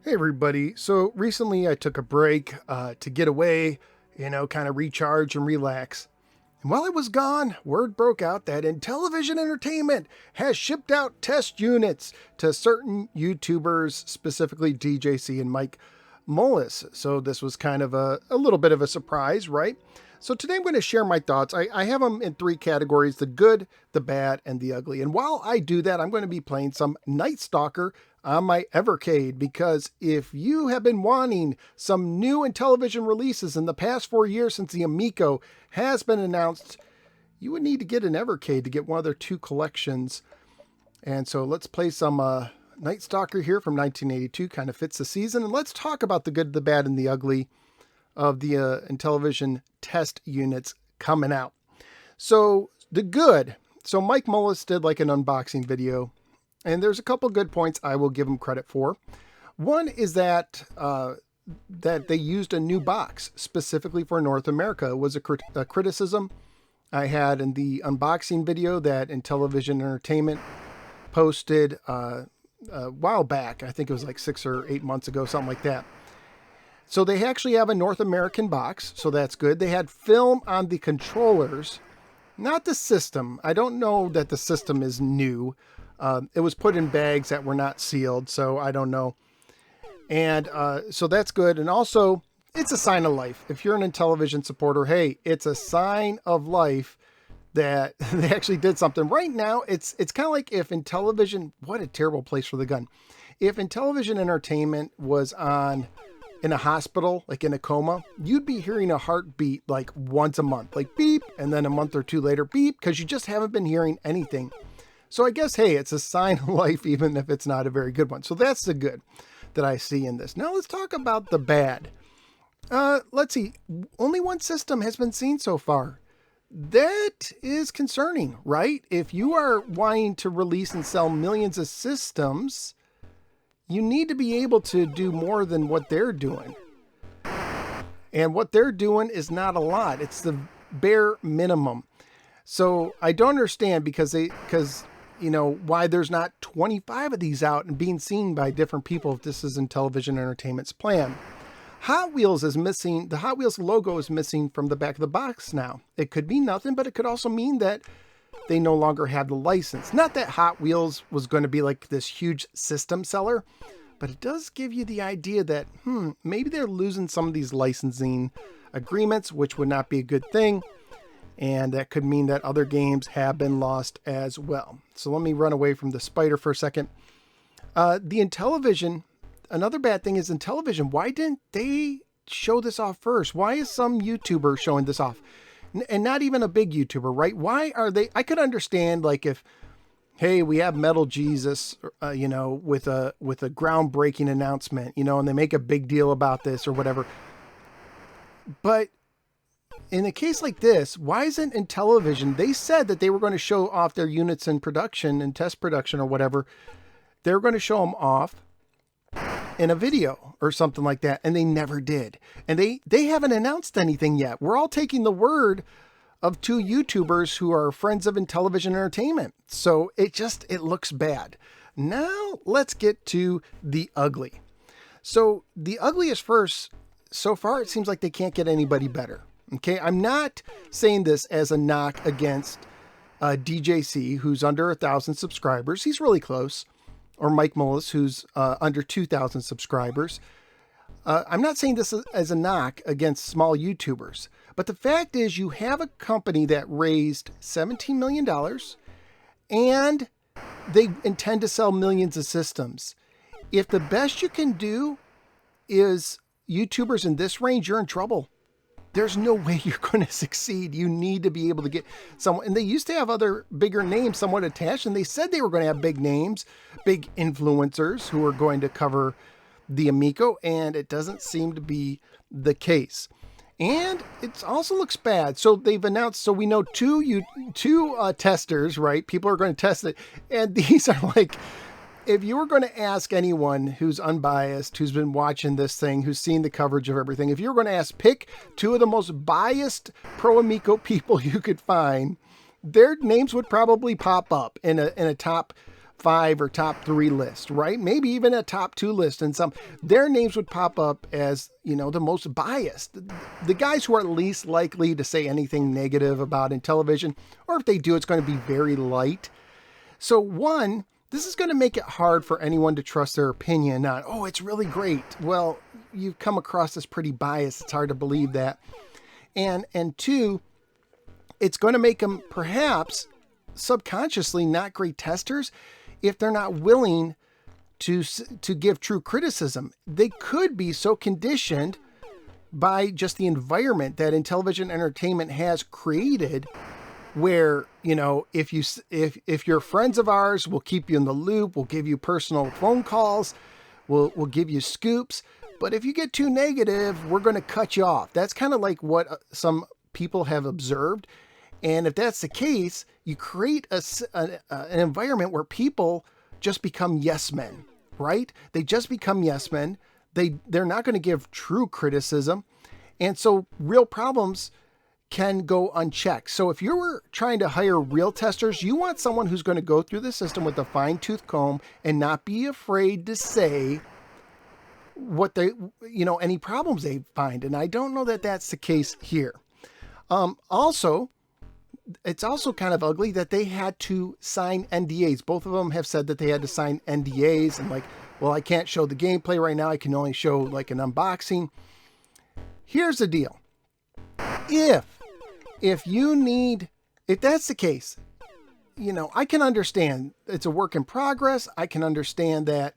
Hey everybody. So recently I took a break to get away, kind of recharge and relax. And while I was gone, word broke out that Intellivision Entertainment has shipped out test units to certain YouTubers, specifically DJC and Mike Mullis. So this was kind of a little bit of a surprise, right? So today I'm going to share my thoughts. I have them in three categories: the good, the bad, and the ugly. And while I do that, I'm going to be playing some Night Stalker on my Evercade, because if you have been wanting some new Intellivision releases in the past 4 years since the Amico has been announced, you would need to get an Evercade to get one of their two collections. And so let's play some Night Stalker here from 1982, kind of fits the season. And let's talk about the good, the bad, and the ugly of the Intellivision test units coming out. So the good, so Mike Mullis did like an unboxing video, and there's a couple good points I will give him credit for. One is that that they used a new box specifically for North America. It was a criticism I had in the unboxing video that Intellivision Entertainment posted a while back. I think it was like 6 or 8 months ago, something like that. So they actually have a North American box, so that's good. They had film on the controllers, not the system. I don't know that the system is new. It was put in bags that were not sealed, so I don't know. And so that's good. And also, it's a sign of life. If you're an Intellivision supporter, hey, it's a sign of life that they actually did something. Right now, it's kind of like if Intellivision, what a terrible place for the gun. If Intellivision Entertainment was in a hospital, like in a coma, you'd be hearing a heartbeat like once a month, like beep, and then a month or two later, beep, because you just haven't been hearing anything. So I guess, hey, it's a sign of life, even if it's not a very good one. So that's the good that I see in this. Now let's talk about the bad. Let's see. Only one system has been seen so far. That is concerning, right? If you are wanting to release and sell millions of systems, you need to be able to do more than what they're doing. And what they're doing is not a lot. It's the bare minimum. So I don't understand because why there's not 25 of these out and being seen by different people if this is Intellivision Entertainment's plan. Hot Wheels is missing. The Hot Wheels logo is missing from the back of the box now. It could mean nothing, but it could also mean that they no longer have the license. Not that Hot Wheels was going to be like this huge system seller, but it does give you the idea that, maybe they're losing some of these licensing agreements, which would not be a good thing. And that could mean that other games have been lost as well. So let me run away from the spider for a second. The Intellivision, another bad thing is Intellivision. Why didn't they show this off first? Why is some YouTuber showing this off? And not even a big YouTuber, right? Why are they? I could understand like if, hey, we have Metal Jesus, with a groundbreaking announcement, and they make a big deal about this or whatever. But in a case like this, why isn't Intellivision? They said that they were going to show off their units in production and test production or whatever. They were going to show them off in a video or something like that, and they never did. And they haven't announced anything yet. We're all taking the word of two YouTubers who are friends of Intellivision Entertainment. So it looks bad. Now let's get to the ugly. So the ugliest first, so far it seems like they can't get anybody better. Okay, I'm not saying this as a knock against DJC, who's under 1,000 subscribers. He's really close. Or Mike Mullis, who's under 2,000 subscribers. I'm not saying this as a knock against small YouTubers. But the fact is, you have a company that raised $17 million and they intend to sell millions of systems. If the best you can do is YouTubers in this range, you're in trouble. There's no way you're going to succeed. You need to be able to get someone. And they used to have other bigger names somewhat attached. And they said they were going to have big names, big influencers who are going to cover the Amico. And it doesn't seem to be the case. And it also looks bad. So they've announced, so we know two testers, right? People are going to test it. And these are like, if you were going to ask anyone who's unbiased, who's been watching this thing, who's seen the coverage of everything, if you were going to ask, pick two of the most biased pro Amico people you could find, their names would probably pop up in a top 5 or top 3 list, right? Maybe even a top 2 list, and their names would pop up as, the most biased, the guys who are least likely to say anything negative about Intellivision, or if they do, it's going to be very light. So one, this is going to make it hard for anyone to trust their opinion on, oh, it's really great. Well, you come across as pretty biased. It's hard to believe that. And two, it's going to make them perhaps subconsciously not great testers if they're not willing to give true criticism. They could be so conditioned by just the environment that Intellivision Entertainment has created, where, if you're friends of ours, we'll keep you in the loop, we'll give you personal phone calls, we'll give you scoops, but if you get too negative, we're going to cut you off. That's kind of like what some people have observed. And if that's the case, you create an environment where people just become yes men, right? They just become yes men. They're not going to give true criticism. And so real problems can go unchecked. So if you were trying to hire real testers, you want someone who's going to go through the system with a fine-tooth comb and not be afraid to say what any problems they find. And I don't know that that's the case here. Also, it's also kind of ugly that they had to sign NDAs. Both of them have said that they had to sign NDAs and I can't show the gameplay right now. I can only show like an unboxing. Here's the deal. If that's the case, I can understand it's a work in progress. I can understand that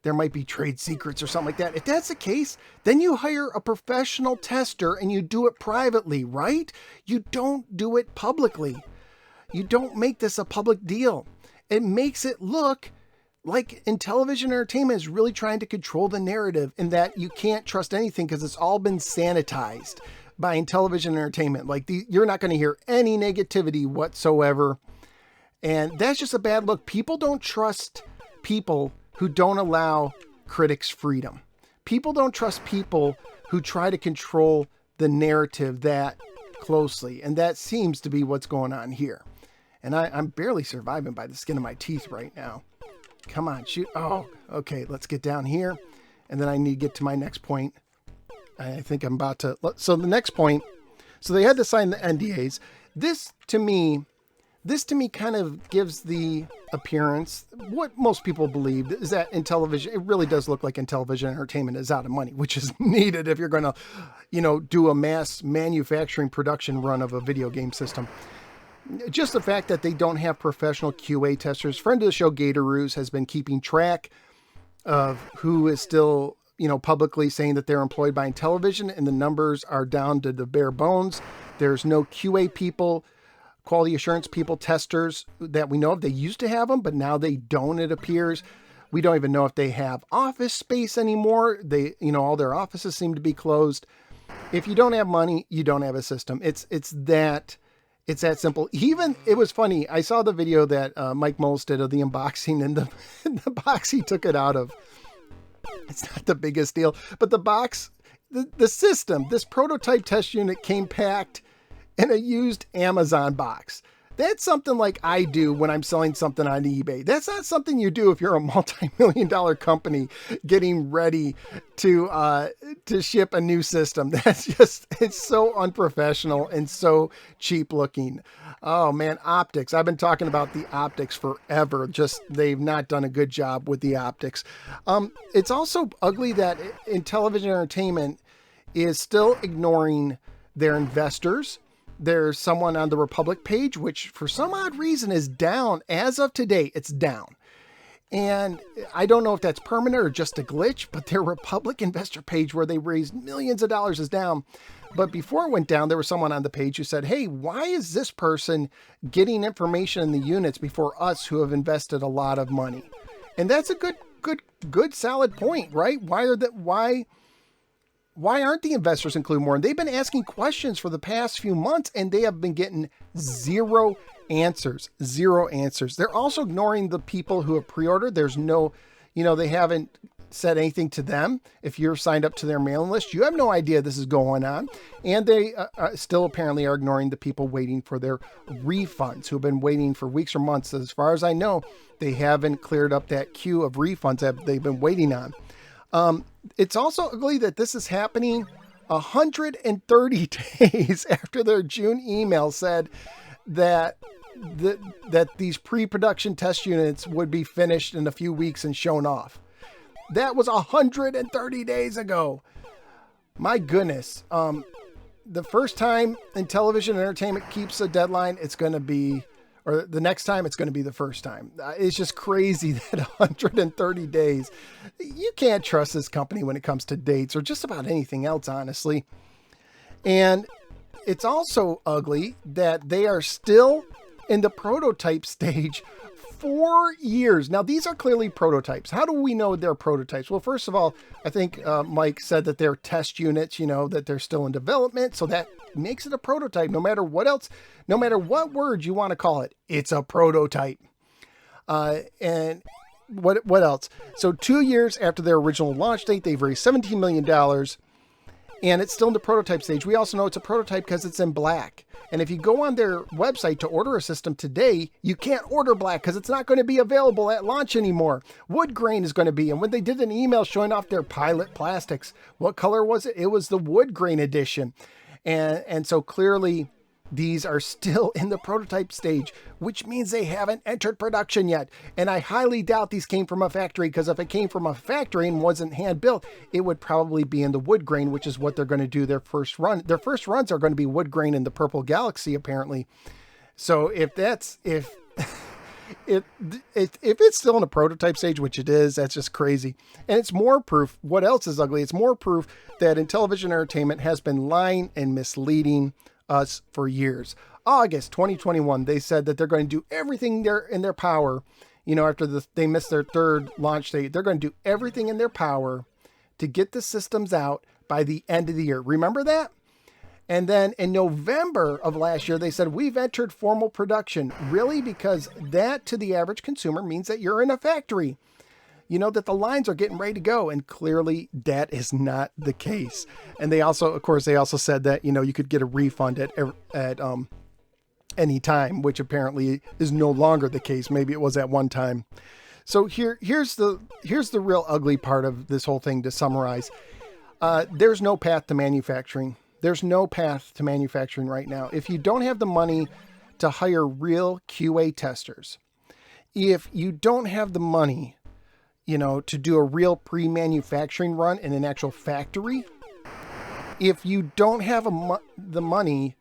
there might be trade secrets or something like that. If that's the case, then you hire a professional tester and you do it privately, right? You don't do it publicly. You don't make this a public deal. It makes it look like Intellivision Entertainment is really trying to control the narrative, and that you can't trust anything because it's all been sanitized by Intellivision Entertainment. You're not going to hear any negativity whatsoever. And that's just a bad look. People don't trust people who don't allow critics freedom. People don't trust people who try to control the narrative that closely. And that seems to be what's going on here. And I'm barely surviving by the skin of my teeth right now. Come on, shoot. Oh, okay, let's get down here. And then I need to get to my next point. I think I'm about to. So the next point, so they had to sign the NDAs. This to me kind of gives the appearance, what most people believe is that Intellivision, it really does look like Intellivision Entertainment is out of money, which is needed if you're going to, do a mass manufacturing production run of a video game system. Just the fact that they don't have professional QA testers. Friend of the show, Gatoroos, has been keeping track of who is still, publicly saying that they're employed by Intellivision, and the numbers are down to the bare bones. There's no QA people, quality assurance people, testers that we know of. They used to have them, but now they don't, it appears. We don't even know if they have office space anymore. All their offices seem to be closed. If you don't have money, you don't have a system. It's that simple. Even, it was funny, I saw the video that Mike Moles did of the unboxing, and the box he took it out of. It's not the biggest deal, but the box, the system, this prototype test unit came packed in a used Amazon box. That's something like I do when I'm selling something on eBay. That's not something you do if you're a multi-million-dollar company getting ready to ship a new system. It's so unprofessional and so cheap looking. Oh man, optics. I've been talking about the optics forever. They've not done a good job with the optics. It's also ugly that Intellivision Entertainment is still ignoring their investors. There's someone on the Republic page, which for some odd reason is down. As of today, it's down. And I don't know if that's permanent or just a glitch, but their Republic investor page where they raised millions of dollars is down. But before it went down, there was someone on the page who said, hey, why is this person getting information in the units before us who have invested a lot of money? And that's a good solid point, right? Why aren't the investors included more? And they've been asking questions for the past few months, and they have been getting zero answers. They're also ignoring the people who have pre-ordered. There's no, they haven't said anything to them. If you're signed up to their mailing list, you have no idea this is going on. And they still apparently are ignoring the people waiting for their refunds, who have been waiting for weeks or months. As far as I know, they haven't cleared up that queue of refunds that they've been waiting on. It's also ugly that this is happening 130 days after their June email said that these pre-production test units would be finished in a few weeks and shown off. That was 130 days ago. My goodness. The first time Intellivision Entertainment keeps a deadline, it's going to be, or the next time it's going to be the first time. It's just crazy that 130 days. You can't trust this company when it comes to dates or just about anything else, honestly. And it's also ugly that they are still in the prototype stage 4 years. Now, these are clearly prototypes. How do we know they're prototypes? Well, first of all, I think Mike said that they're test units, that they're still in development. So that makes it a prototype. No matter what else, no matter what word you want to call it, it's a prototype. And what else? So 2 years after their original launch date, they've raised $17 million. And it's still in the prototype stage. We also know it's a prototype because it's in black. And if you go on their website to order a system today, you can't order black because it's not going to be available at launch anymore. Wood grain is going to be. And when they did an email showing off their pilot plastics, what color was it? It was the wood grain edition. And so clearly these are still in the prototype stage, which means they haven't entered production yet. And I highly doubt these came from a factory, because if it came from a factory and wasn't hand built, it would probably be in the wood grain, which is what they're going to do their first run. Their first runs are going to be wood grain in the Purple Galaxy, apparently. So if it's still in a prototype stage, which it is, that's just crazy. And it's more proof. What else is ugly? It's more proof that Intellivision Entertainment has been lying and misleading us for years. August 2021, they said that they're going to do everything in their power. After they missed their third launch date, they're going to do everything in their power to get the systems out by the end of the year. Remember that? And then in November of last year, they said, we've entered formal production. Really? Because that to the average consumer means that you're in a factory. That the lines are getting ready to go. And clearly that is not the case. And they also said that, you could get a refund at any time, which apparently is no longer the case. Maybe it was at one time. So here's the real ugly part of this whole thing to summarize. There's no path to manufacturing. There's no path to manufacturing right now. If you don't have the money to hire real QA testers, if you don't have the money, to do a real pre-manufacturing run in an actual factory, if you don't have the money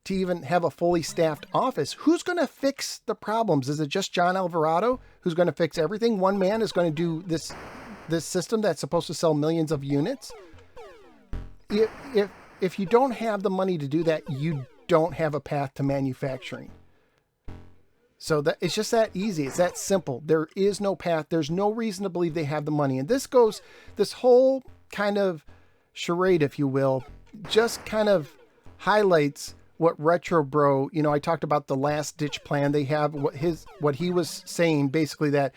to even have a fully staffed office, who's going to fix the problems? Is it just John Alvarado who's going to fix everything? One man is going to do this system that's supposed to sell millions of units? If you don't have the money to do that, you don't have a path to manufacturing. So that it's just that easy. It's that simple. There is no path. There's no reason to believe they have the money. And this whole kind of charade, if you will, just kind of highlights what Retro Bro, I talked about the last ditch plan they have, what he was saying, basically that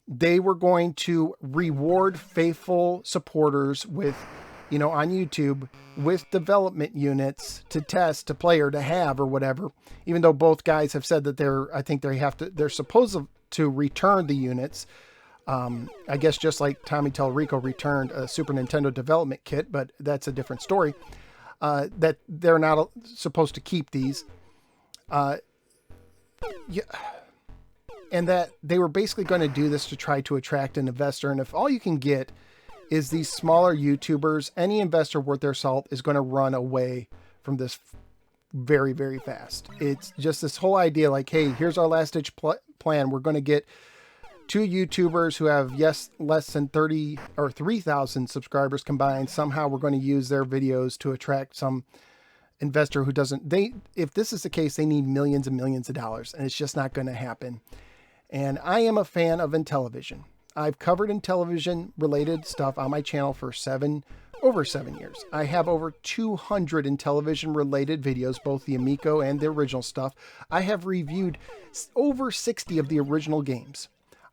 they were going to reward faithful supporters with, on YouTube with development units to test, to play, or to have, or whatever. Even though both guys have said that they're supposed to return the units. I guess just like Tommy Tallarico returned a Super Nintendo development kit, but that's a different story. That they're not supposed to keep these. And that they were basically going to do this to try to attract an investor. And if all you can get is these smaller YouTubers, any investor worth their salt is going to run away from this very, very fast. It's just this whole idea like, hey, here's our last ditch plan. We're going to get 2 YouTubers who have, less than 30 or 3,000 subscribers combined. Somehow we're going to use their videos to attract some investor who doesn't, if this is the case, they need millions and millions of dollars, and it's just not going to happen. And I am a fan of Intellivision. I've covered Intellivision related stuff on my channel for over 7 years. I have over 200 Intellivision related videos, both the Amico and the original stuff. I have reviewed over 60 of the original games.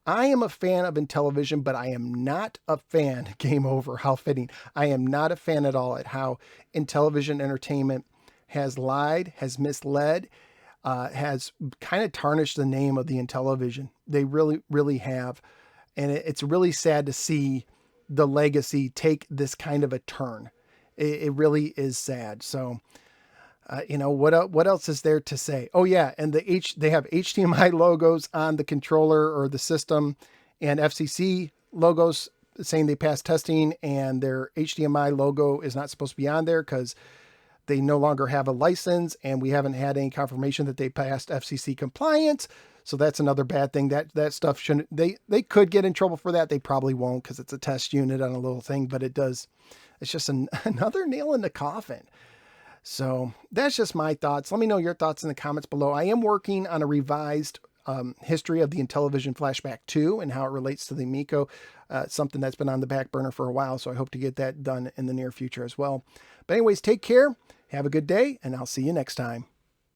I am a fan of Intellivision, but I am not a fan, game over, how fitting. I am not a fan at all at how Intellivision Entertainment has lied, has misled, has kind of tarnished the name of the Intellivision. They really, really have. And it's really sad to see the legacy take this kind of a turn. It really is sad. So, what else is there to say? Oh yeah, and they have HDMI logos on the controller or the system, and FCC logos saying they passed testing, and their HDMI logo is not supposed to be on there because they no longer have a license, and we haven't had any confirmation that they passed FCC compliance. So that's another bad thing. That stuff shouldn't. They could get in trouble for that. They probably won't because it's a test unit on a little thing, but it does. It's just another nail in the coffin. So that's just my thoughts. Let me know your thoughts in the comments below. I am working on a revised history of the Intellivision Flashback 2 and how it relates to the Amico. Something that's been on the back burner for a while, so I hope to get that done in the near future as well. But anyways, take care, have a good day, and I'll see you next time.